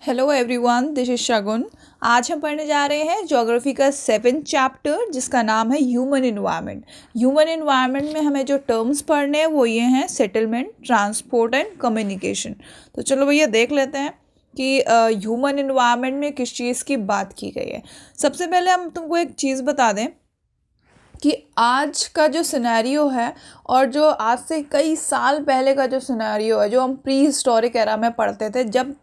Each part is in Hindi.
हेलो एवरीवन, दिस इज शगुन। आज हम पढ़ने जा रहे हैं ज्योग्राफी का 7th चैप्टर जिसका नाम है ह्यूमन इन्वायरमेंट। ह्यूमन इन्वायरमेंट में हमें जो टर्म्स पढ़ने हैं वो ये हैं सेटलमेंट, ट्रांसपोर्ट एंड कम्युनिकेशन। तो चलो भैया देख लेते हैं कि ह्यूमन इन्वायरमेंट में किस चीज़ की बात की गई है। सबसे पहले हम तुमको एक चीज़ बता दें कि आज का जो सिनेरियो है और जो आज से कई साल पहले का जो सिनेरियो है, जो हम प्री हिस्टोरिक एरा में पढ़ते थे, जब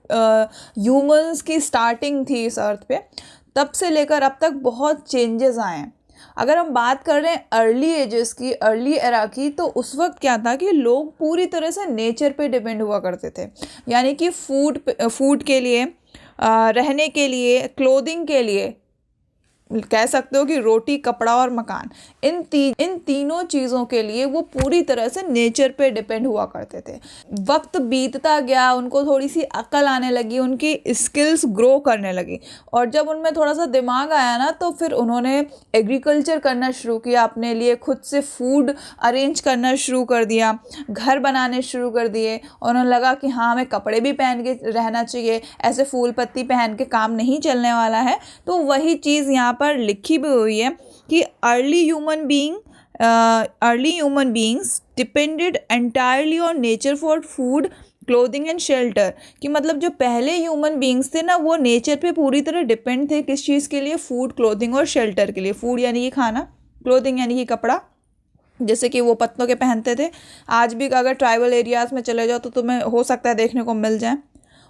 ह्यूमंस की स्टार्टिंग थी इस अर्थ पे, तब से लेकर अब तक बहुत चेंजेस आए हैं। अगर हम बात कर रहे हैं अर्ली एजेस की, अर्ली एरा की, तो उस वक्त क्या था कि लोग पूरी तरह से नेचर पे डिपेंड हुआ करते थे। यानी कि फूड के लिए, रहने के लिए, क्लोथिंग के लिए, कह सकते हो कि रोटी, कपड़ा और मकान, इन तीनों चीज़ों के लिए वो पूरी तरह से नेचर पे डिपेंड हुआ करते थे। वक्त बीतता गया, उनको थोड़ी सी अकल आने लगी, उनकी स्किल्स ग्रो करने लगी, और जब उनमें थोड़ा सा दिमाग आया ना, तो फिर उन्होंने एग्रीकल्चर करना शुरू किया, अपने लिए खुद से फूड अरेंज करना शुरू कर दिया, घर बनाने शुरू कर दिए। और उन्हें लगा कि हाँ, हमें कपड़े भी पहन के रहना चाहिए, ऐसे फूल पत्ती पहन के काम नहीं चलने वाला है। तो वही चीज़ यहाँ पर लिखी भी हुई है कि early human beings depended entirely on nature for food, clothing and shelter. कि मतलब जो पहले ह्यूमन बींग्स थे ना, वो नेचर पे पूरी तरह डिपेंड थे। किस चीज़ के लिए? फूड, क्लोथिंग और शेल्टर के लिए। फूड यानी कि खाना, क्लोथिंग यानी कि कपड़ा, जैसे कि वो पत्तों के पहनते थे। आज भी अगर ट्राइबल एरियाज़ में चले जाओ तो तुम्हें हो सकता है देखने को मिल जाए।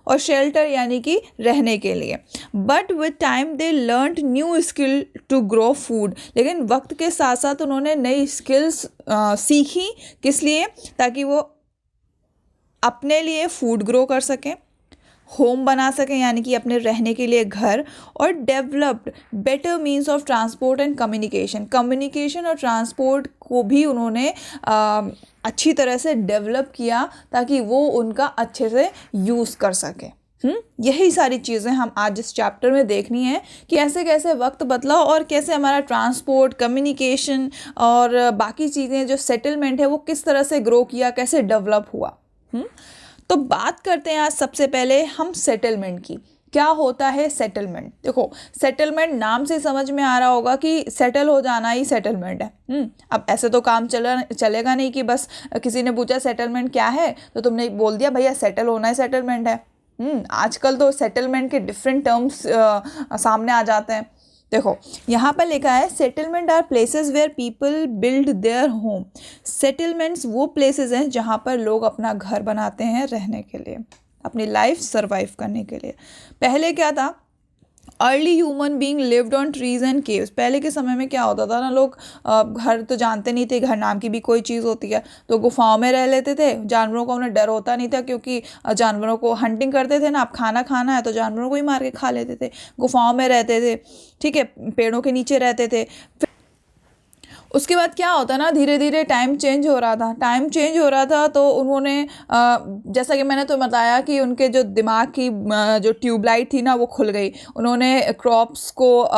और शेल्टर यानी कि रहने के लिए। But with time they learned new skill to grow food. लेकिन वक्त के साथ साथ उन्होंने नई स्किल्स सीखी। किस लिए? ताकि वो अपने लिए फूड ग्रो कर सकें, होम बना सकें यानी कि अपने रहने के लिए घर, और developed better means of transport and communication और ट्रांसपोर्ट को भी उन्होंने अच्छी तरह से डेवलप किया ताकि वो उनका अच्छे से यूज़ कर सकें। यही सारी चीज़ें हम आज इस चैप्टर में देखनी है कि कैसे कैसे वक्त बदला और कैसे हमारा ट्रांसपोर्ट, कम्युनिकेशन और बाकी चीज़ें, जो सेटलमेंट है, वो किस तरह से ग्रो किया, कैसे डेवलप हुआ। तो बात करते हैं आज सबसे पहले हम सेटलमेंट की। क्या होता है सेटलमेंट? देखो, सेटलमेंट नाम से समझ में आ रहा होगा कि सेटल हो जाना ही सेटलमेंट है। अब ऐसे तो काम चलेगा नहीं कि बस किसी ने पूछा सेटलमेंट क्या है तो तुमने बोल दिया भैया सेटल होना ही सेटलमेंट है। आजकल तो सेटलमेंट के डिफरेंट टर्म्स सामने आ जाते हैं। देखो, यहाँ पर लिखा है settlement are places where people build their home. Settlements वो प्लेसेस हैं जहाँ पर लोग अपना घर बनाते हैं रहने के लिए, अपनी लाइफ सर्वाइव करने के लिए। पहले क्या था? Early human being lived on trees and caves. पहले के समय में क्या होता था ना, लोग घर तो जानते नहीं थे, घर नाम की भी कोई चीज़ होती है, तो गुफाओं में रह लेते थे। जानवरों का उन्हें डर होता नहीं था क्योंकि जानवरों को हंटिंग करते थे ना, अब खाना खाना है तो जानवरों को ही मार के खा लेते थे। गुफाओं में रहते थे, ठीक है, पेड़ों के नीचे रहते थे। उसके बाद क्या होता ना, धीरे धीरे टाइम चेंज हो रहा था तो उन्होंने जैसा कि मैंने तो बताया कि उनके जो दिमाग की जो ट्यूबलाइट थी ना, वो खुल गई। उन्होंने क्रॉप्स को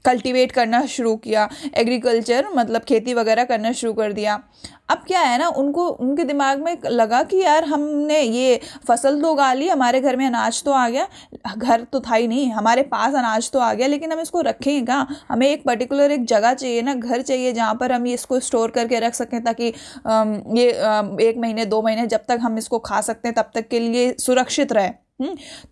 कल्टीवेट करना शुरू किया, एग्रीकल्चर मतलब खेती वगैरह करना शुरू कर दिया। अब क्या है ना, उनके दिमाग में लगा कि यार हमने ये फसल तो उगा ली, हमारे घर में अनाज तो आ गया, घर तो था ही नहीं, हमारे पास अनाज तो आ गया, लेकिन हम इसको रखेंगे कहाँ? हमें एक पर्टिकुलर एक जगह चाहिए ना, घर चाहिए जहाँ पर हम ये इसको स्टोर करके रख सकें ताकि ये 1 महीने 2 महीने जब तक हम इसको खा सकते हैं तब तक के लिए सुरक्षित रहे।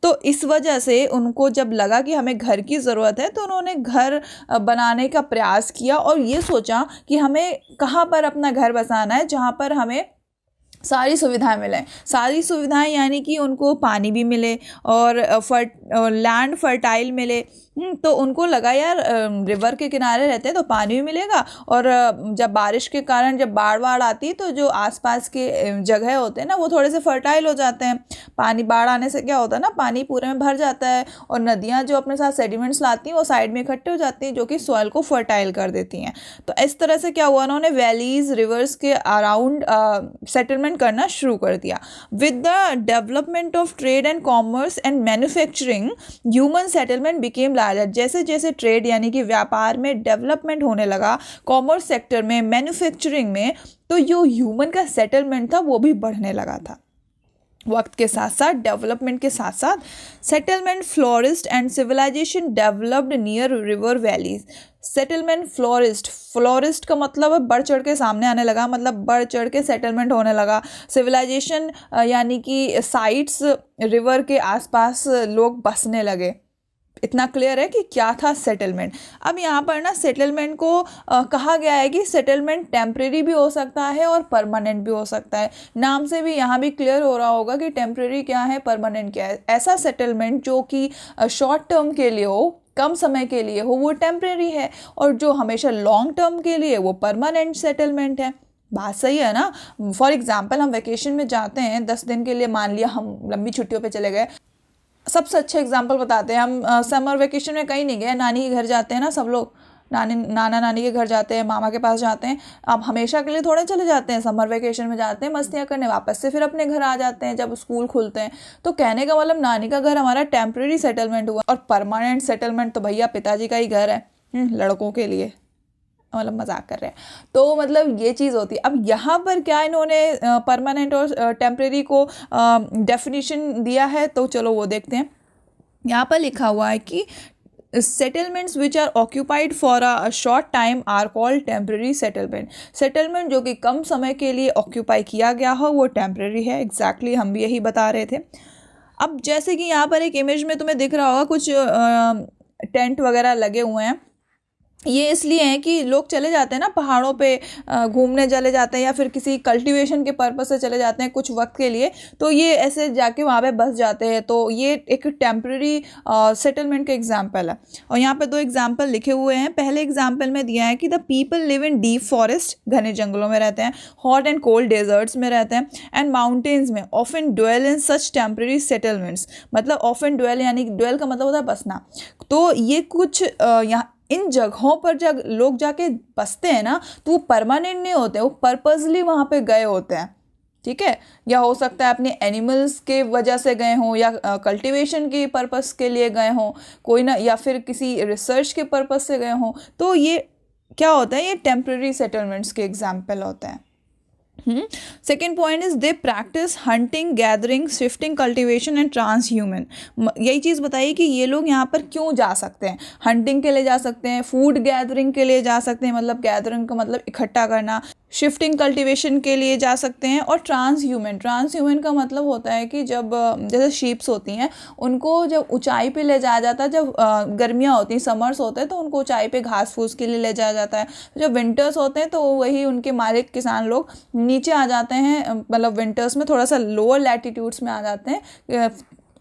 तो इस वजह से उनको जब लगा कि हमें घर की ज़रूरत है तो उन्होंने घर बनाने का प्रयास किया और ये सोचा कि हमें कहाँ पर अपना घर बसाना है जहाँ पर हमें सारी सुविधाएं मिलें। सारी सुविधाएं यानी कि उनको पानी भी मिले और लैंड फर्टाइल मिले। तो उनको लगा यार रिवर के किनारे रहते हैं तो पानी भी मिलेगा, और जब बारिश के कारण जब बाढ़ आती है तो जो आसपास के जगह होते हैं ना, वो थोड़े से फर्टाइल हो जाते हैं। बाढ़ आने से क्या होता है ना, पानी पूरे में भर जाता है और नदियाँ जो अपने साथ सेडिमेंट्स लाती हैं वो साइड में इकट्ठे हो जाती हैं, जो कि सॉइल को फर्टाइल कर देती हैं। तो इस तरह से क्या हुआ, उन्होंने वैलीज, रिवर्स के अराउंड सेटलमेंट करना शुरू कर दिया। With the development of trade and commerce and manufacturing, human settlement became larger. जैसे जैसे ट्रेड यानी कि व्यापार में डेवलपमेंट होने लगा, कॉमर्स सेक्टर में, मैन्युफैक्चरिंग में, तो जो ह्यूमन का सेटलमेंट था वो भी बढ़ने लगा था। वक्त के साथ साथ, डेवलपमेंट के साथ साथ, settlement flourished and civilization developed near river valleys. Settlement flourished का मतलब है बढ़ चढ़ के सामने आने लगा, मतलब बढ़ चढ़ के सेटलमेंट होने लगा। सिविलाइजेशन यानी कि साइट्स, रिवर के आसपास लोग बसने लगे। इतना क्लियर है कि क्या था सेटलमेंट। अब यहाँ पर ना सेटलमेंट को कहा गया है कि सेटलमेंट टेम्परेरी भी हो सकता है और परमानेंट भी हो सकता है। नाम से भी यहाँ भी क्लियर हो रहा होगा कि टेम्परेरी क्या है, परमानेंट क्या है। ऐसा सेटलमेंट जो कि शॉर्ट टर्म के लिए हो, कम समय के लिए हो, वो टेम्परेरी है, और जो हमेशा लॉन्ग टर्म के लिए वो परमानेंट सेटलमेंट है। बात सही है ना। फॉर एग्जाम्पल हम वेकेशन में जाते हैं 10 दिन के लिए, मान लिया हम लंबी छुट्टियों पे चले गए। सबसे अच्छा एग्जाम्पल बताते हैं, हम समर वेकेशन में कहीं नहीं गए, नानी के घर जाते हैं ना सब लोग, नाना नानी के घर जाते हैं, मामा के पास जाते हैं। अब हमेशा के लिए थोड़े चले जाते हैं, समर वेकेशन में जाते हैं मस्तियाँ करने, वापस से फिर अपने घर आ जाते हैं जब स्कूल खुलते हैं। तो कहने का मतलब नानी का घर हमारा टेम्प्रेरी सेटलमेंट हुआ, और परमानेंट सेटलमेंट तो भैया पिताजी का ही घर है लड़कों के लिए, मतलब मजाक कर रहे हैं। तो मतलब ये चीज़ होती है। अब यहाँ पर क्या इन्होंने परमानेंट और टेम्परेरी को डेफिनेशन दिया है, तो चलो वो देखते हैं। यहाँ पर लिखा हुआ है कि settlements which are occupied for a short time are called temporary settlement. Settlement जो कि कम समय के लिए ऑक्यूपाई किया गया हो वो टेम्परेरी है। एग्जैक्टली हम भी यही बता रहे थे। अब जैसे कि यहाँ पर एक इमेज में तुम्हें दिख रहा होगा कुछ टेंट वगैरह लगे हुए हैं। ये इसलिए हैं कि लोग चले जाते हैं ना पहाड़ों पे, घूमने चले जाते हैं या फिर किसी कल्टीवेशन के पर्पस से चले जाते हैं कुछ वक्त के लिए, तो ये ऐसे जाके वहाँ पे बस जाते हैं। तो ये एक टेम्परेरी सेटलमेंट का एग्जाम्पल है। और यहाँ पे 2 एग्जाम्पल लिखे हुए हैं। पहले एग्जाम्पल में दिया है कि the people live in deep forest, घने जंगलों में रहते हैं, हॉट एंड कोल्ड डेजर्ट्स में रहते हैं, एंड माउंटेन्स में, often dwell in such temporary settlements. मतलब ऑफन ड्वेल यानी ड्वेल का मतलब होता है बसना। तो ये कुछ यहाँ इन जगहों पर जब लोग जाके बसते हैं ना, तो वो परमानेंट नहीं होते, वो पर्पसली वहाँ पे गए होते हैं। ठीक है, या हो सकता है अपने एनिमल्स के वजह से गए हों, या कल्टीवेशन के पर्पस के लिए गए हों कोई ना, या फिर किसी रिसर्च के पर्पस से गए हों। तो ये क्या होता है, ये टेम्परेरी सेटलमेंट्स के एग्जाम्पल होते हैं। Second point is they practice hunting, gathering, shifting, cultivation and transhumance. यही चीज़ बताइए कि ये लोग यहाँ पर क्यों जा सकते हैं। हंटिंग के लिए जा सकते हैं, फूड गैदरिंग के लिए जा सकते हैं, मतलब गैदरिंग का मतलब इकट्ठा करना, शिफ्टिंग कल्टीवेशन के लिए जा सकते हैं, और ट्रांस ह्यूमन का मतलब होता है कि जब जैसे शीप्स होती हैं उनको जब ऊंचाई पे ले जाया जाता है, जब गर्मियाँ होती हैं, समर्स होते हैं तो उनको ऊंचाई पे घास फूस के लिए ले जाया जाता है। जब विंटर्स होते हैं तो वही उनके मालिक किसान लोग नीचे आ जाते हैं, मतलब विंटर्स में थोड़ा सा लोअर लैटिट्यूड्स में आ जाते हैं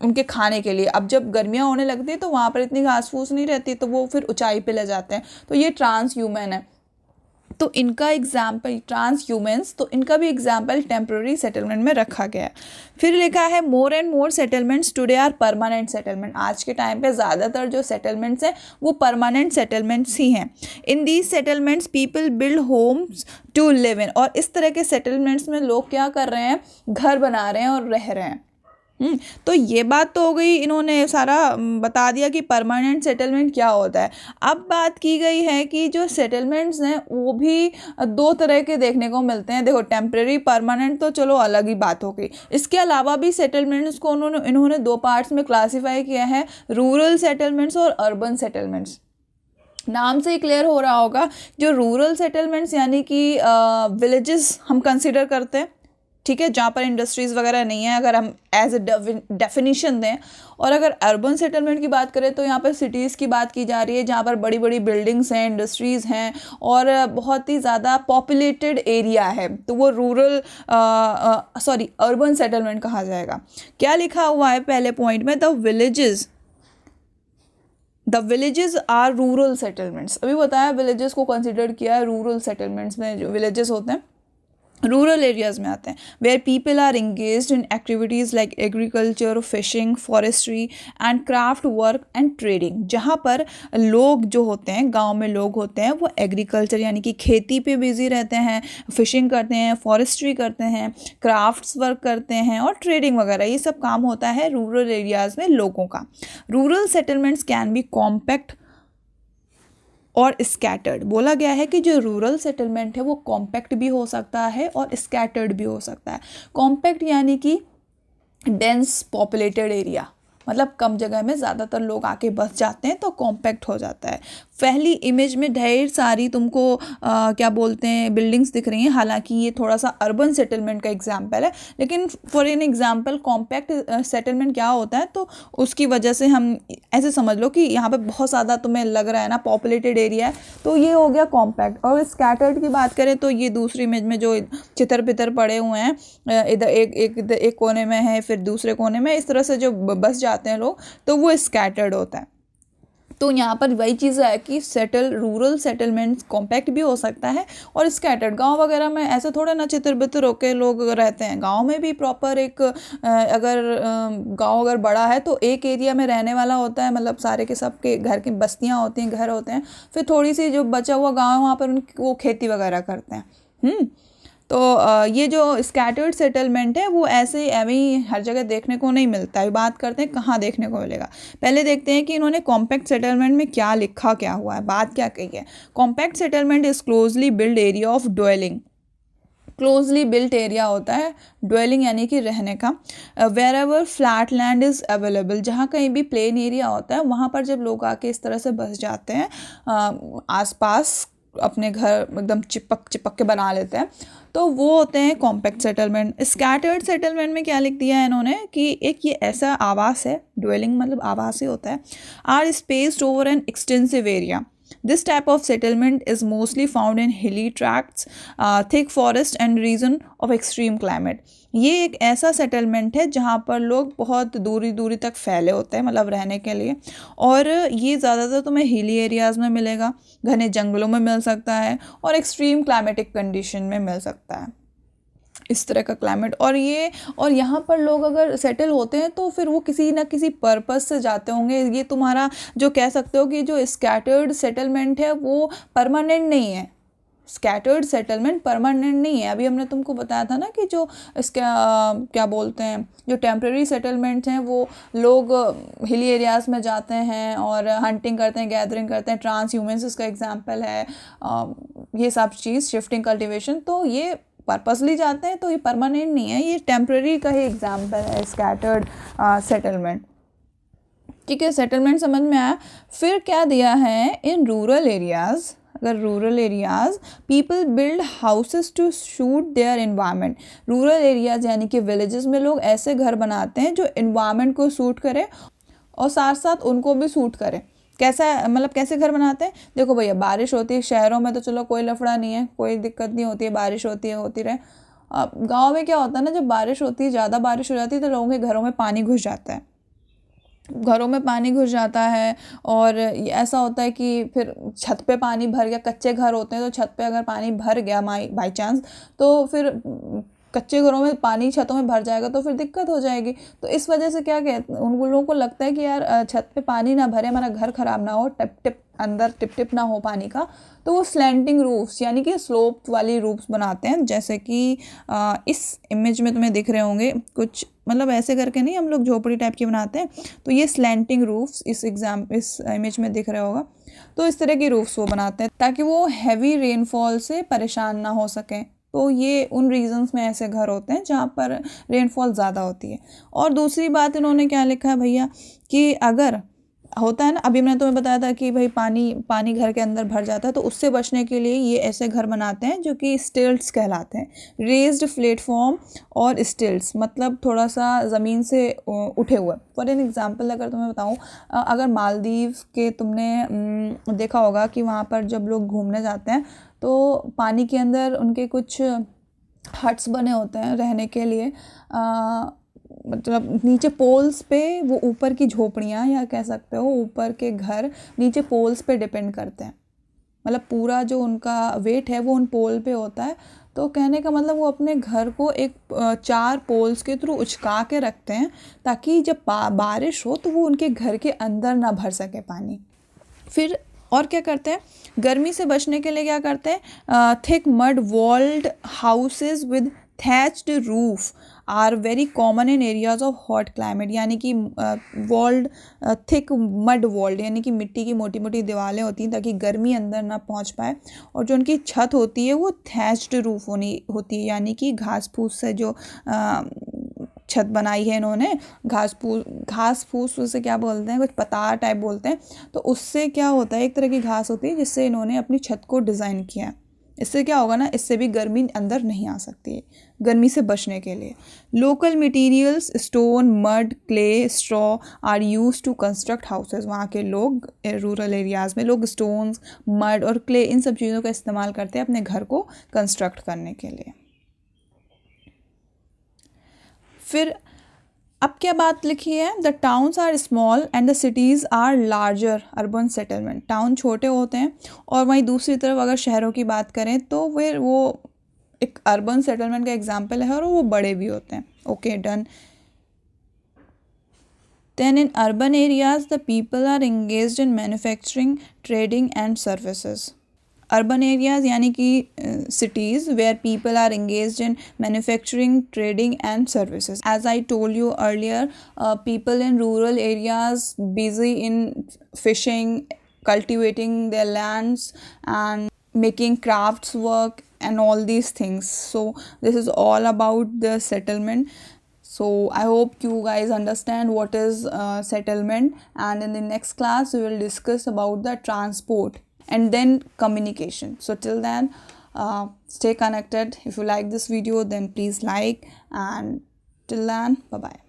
उनके खाने के लिए। अब जब गर्मियाँ होने लगती है तो वहाँ पर इतनी घास फूस नहीं रहती, तो वो फिर ऊंचाई पे ले जाते हैं। तो ये ट्रांस ह्यूमन है। तो इनका एग्जाम्पल ट्रांस ह्यूमन्स, तो इनका भी एग्जाम्पल टेम्पररी सेटलमेंट में रखा गया है। फिर लिखा है more and more settlements today are permanent settlement. आज के टाइम पे ज़्यादातर जो सेटलमेंट्स हैं वो परमानेंट सेटलमेंट्स ही हैं। In these settlements people build homes to live in. और इस तरह के सेटलमेंट्स में लोग क्या कर रहे हैं, घर बना रहे हैं और रह रहे हैं। तो ये बात तो हो गई, इन्होंने सारा बता दिया कि परमानेंट सेटलमेंट क्या होता है। अब बात की गई है कि जो सेटलमेंट्स हैं वो भी 2 तरह के देखने को मिलते हैं। देखो टेम्परेरी, परमानेंट तो चलो अलग ही बात हो गई। इसके अलावा भी सेटलमेंट्स को इन्होंने 2 पार्ट्स में क्लासीफाई किया है, रूरल सेटलमेंट्स और अर्बन सेटलमेंट्स। नाम से ही क्लियर हो रहा होगा, जो रूरल सेटलमेंट्स यानी कि विलेजेस हम कंसिडर करते हैं, ठीक है, जहाँ पर इंडस्ट्रीज़ वगैरह नहीं है, अगर हम एज ए डेफिनेशन दें। और अगर अर्बन सेटलमेंट की बात करें तो यहाँ पर सिटीज़ की बात की जा रही है, जहाँ पर बड़ी बड़ी बिल्डिंग्स हैं, इंडस्ट्रीज़ हैं और बहुत ही ज़्यादा पॉपुलेटेड एरिया है, तो वो अर्बन सेटलमेंट कहा जाएगा। क्या लिखा हुआ है पहले पॉइंट में, the villages are rural settlements. अभी बताया विलेजेस को कंसिडर किया है रूरल सेटलमेंट्स में। जो विलेजेस होते हैं रूरल एरियाज़ में आते हैं, where people are engaged in activities like agriculture, fishing, forestry and craft work and trading. जहाँ पर लोग जो होते हैं, गांव में लोग होते हैं, वो एग्रीकल्चर यानी कि खेती पे बिजी रहते हैं, फिशिंग करते हैं, फॉरेस्ट्री करते हैं, क्राफ्ट्स वर्क करते हैं और ट्रेडिंग वगैरह, ये सब काम होता है रूरल एरियाज़ में लोगों का। Rural settlements can be compact और स्कैटर्ड। बोला गया है कि जो रूरल सेटलमेंट है वो कॉम्पैक्ट भी हो सकता है और स्कैटर्ड भी हो सकता है। कॉम्पैक्ट यानी कि डेंस पॉपुलेटेड एरिया, मतलब कम जगह में ज़्यादातर लोग आके बस जाते हैं तो कॉम्पैक्ट हो जाता है। पहली इमेज में ढेर सारी तुमको क्या बोलते हैं बिल्डिंग्स दिख रही हैं, हालांकि ये थोड़ा सा अर्बन सेटलमेंट का एग्जांपल है, लेकिन for an example compact settlement क्या होता है, तो उसकी वजह से हम ऐसे समझ लो कि यहाँ पे बहुत ज़्यादा तुम्हें लग रहा है ना पॉपुलेटेड एरिया है, तो ये हो गया कॉम्पैक्ट। और स्कैटर्ड की बात करें तो ये दूसरी इमेज में जो चितर पितर पड़े हुए हैं, इधर एक कोने में है, फिर दूसरे कोने में, इस तरह से जो बस जाते हैं लोग, तो वो स्कैटर्ड होता है। तो यहाँ पर वही चीज़ है कि रूरल सेटलमेंट्स कॉम्पैक्ट भी हो सकता है और स्कैटर्ड। गांव वगैरह में ऐसे थोड़े ना चितर बितर होके लोग रहते हैं, गांव में भी प्रॉपर एक अगर गांव अगर बड़ा है तो एक एरिया में रहने वाला होता है, मतलब सारे के सब के घर की बस्तियाँ होती हैं, घर होते हैं, फिर थोड़ी सी जो बचा हुआ गाँव है वहाँ पर वो खेती वगैरह करते हैं। तो ये जो स्कैटर्ड सेटलमेंट है वो ऐसे एवं ही हर जगह देखने को नहीं मिलता है। बात करते हैं कहाँ देखने को मिलेगा, पहले देखते हैं कि इन्होंने कॉम्पैक्ट सेटलमेंट में क्या लिखा, क्या हुआ है, बात क्या कही है। Compact settlement is closely build area of dwelling, closely built area होता है ड्वेलिंग यानी कि रहने का। Wherever flat land is available, जहाँ कहीं भी प्लेन एरिया होता है वहाँ पर जब लोग आके इस तरह से बस जाते हैं, आसपास अपने घर एकदम चिपक चिपक के बना लेते हैं, तो वो होते हैं कॉम्पैक्ट सेटलमेंट। स्कैटर्ड सेटलमेंट में क्या लिख दिया है इन्होंने कि एक ये ऐसा आवास है, ड्वेलिंग मतलब आवास ही होता है, are spaced over an extensive area. This type of settlement is mostly found in hilly tracts, thick forest and region of extreme climate. ये एक ऐसा सेटलमेंट है जहाँ पर लोग बहुत दूरी दूरी तक फैले होते हैं, मतलब रहने के लिए, और ये ज़्यादातर तुम्हें हिली एरियाज़ में मिलेगा, घने जंगलों में मिल सकता है, और एक्सट्रीम क्लाइमेटिक कंडीशन में मिल सकता है, इस तरह का क्लाइमेट। और यहाँ पर लोग अगर सेटल होते हैं तो फिर वो किसी ना किसी पर्पस से जाते होंगे। ये तुम्हारा जो कह सकते हो कि जो स्कैटर्ड सेटलमेंट है वो परमानेंट नहीं है, स्कैटर्ड सेटलमेंट परमानेंट नहीं है। अभी हमने तुमको बताया था ना कि जो इसका क्या बोलते हैं, जो टेम्प्रेरी सेटलमेंट्स हैं वो लोग हिली एरियाज़ में जाते हैं और हंटिंग करते हैं, गैदरिंग करते हैं, ट्रांस ह्यूमन्स इसका एग्जाम्पल है, ये सब चीज़, शिफ्टिंग कल्टिवेशन, तो ये पर्पसली जाते हैं, तो ये परमानेंट नहीं है, ये टेम्प्रेरी का ही एग्जाम्पल है स्कैटर्ड सेटलमेंट। ठीक है, सेटलमेंट समझ में आया। फिर क्या दिया है, इन रूरल एरियाज़, अगर rural areas people build houses to suit their environment. Rural areas यानी कि विलेजेस में लोग ऐसे घर बनाते हैं जो इन्वायरमेंट को सूट करे और साथ साथ उनको भी सूट करे। कैसा, मतलब कैसे घर बनाते हैं, देखो भैया, बारिश होती है शहरों में तो चलो कोई लफड़ा नहीं है, कोई दिक्कत नहीं होती है, बारिश होती है, होती रहे। गांव में क्या होता है ना, जब बारिश होती है, ज़्यादा बारिश हो जाती है तो लोगों के घरों में पानी घुस जाता है, घरों में पानी घुस जाता है, और ऐसा होता है कि फिर छत पे पानी भर गया, कच्चे घर होते हैं तो छत पे अगर पानी भर गया बाई चांस, तो फिर कच्चे घरों में पानी छतों में भर जाएगा तो फिर दिक्कत हो जाएगी। तो इस वजह से क्या कहते हैं, उन लोगों को लगता है कि यार छत पे पानी ना भरे, हमारा घर ख़राब ना हो, टिप टिप अंदर टिप टिप ना हो पानी का, तो वो स्लैंटिंग रूफ्स यानी कि स्लोप वाली रूफ्स बनाते हैं, जैसे कि इस इमेज में तुम्हें दिख रहे होंगे कुछ, मतलब ऐसे करके नहीं, हम लोग झोपड़ी टाइप की बनाते हैं, तो ये स्लैंटिंग रूफ्स इस इमेज में दिख रहा होगा, तो इस तरह की रूफ्स वो बनाते हैं ताकि वो हैवी रेनफॉल से परेशान ना हो सकें। तो ये उन रीजन्स में ऐसे घर होते हैं जहाँ पर रेनफॉल ज़्यादा होती है। और दूसरी बात इन्होंने क्या लिखा है भैया, कि अगर होता है ना, अभी मैंने तुम्हें बताया था कि भाई पानी घर के अंदर भर जाता है, तो उससे बचने के लिए ये ऐसे घर बनाते हैं जो कि स्टिल्ट्स कहलाते हैं, रेज्ड प्लेटफॉर्म और स्टिल्ट्स, मतलब थोड़ा सा ज़मीन से उठे हुए। फॉर एन एग्जांपल अगर तुम्हें बताऊँ, अगर मालदीव के तुमने देखा होगा कि वहाँ पर जब लोग घूमने जाते हैं तो पानी के अंदर उनके कुछ हट्स बने होते हैं रहने के लिए, मतलब नीचे पोल्स पे, वो ऊपर की झोपड़ियाँ या कह सकते हो ऊपर के घर नीचे पोल्स पे डिपेंड करते हैं, मतलब पूरा जो उनका वेट है वो उन पोल पे होता है। तो कहने का मतलब वो अपने घर को एक 4 पोल्स के थ्रू उचका के रखते हैं ताकि जब बारिश हो तो वो उनके घर के अंदर ना भर सके पानी। फिर और क्या करते हैं, गर्मी से बचने के लिए क्या करते हैं, thick mud walled houses with thatched roof are very common in areas of hot climate, यानी कि वॉल्ड थिक मड वॉल्ड यानी कि मिट्टी की मोटी मोटी दीवारें होती हैं ताकि गर्मी अंदर ना पहुंच पाए, और जो उनकी छत होती है वो थैच्ड रूफ होती है, यानी कि घास फूस से जो छत बनाई है इन्होंने, घास फूस उसे क्या बोलते हैं, कुछ पतार टाइप बोलते हैं, तो उससे क्या होता है, एक तरह की घास होती है जिससे इन्होंने अपनी छत को डिज़ाइन किया है। इससे क्या होगा ना, इससे भी गर्मी अंदर नहीं आ सकती है, गर्मी से बचने के लिए। Local materials stone, mud, clay, straw are use to construct houses. वहाँ के लोग, रूरल एरियाज़ में लोग स्टोन्स, मड और क्ले, इन सब चीज़ों का इस्तेमाल करते हैं अपने घर को कंस्ट्रक्ट करने के लिए। फिर अब क्या बात लिखी है, the towns are small and the cities are larger urban settlement. Town छोटे होते हैं और वहीं दूसरी तरफ अगर शहरों की बात करें तो फिर वो एक अर्बन सेटलमेंट का एग्जाम्पल है और वो बड़े भी होते हैं। Okay, done. Then in urban areas, the people are engaged in manufacturing, trading and services. Urban areas यानी कि cities where people are engaged in manufacturing, trading and services. As I told you earlier, people in rural areas busy in fishing, cultivating their lands and making crafts work and all these things. So this is all about the settlement. So I hope you guys understand what is settlement, and in the next class we will discuss about the transport and then communication. So till then, stay connected. If you like this video, then please like, and till then, bye bye.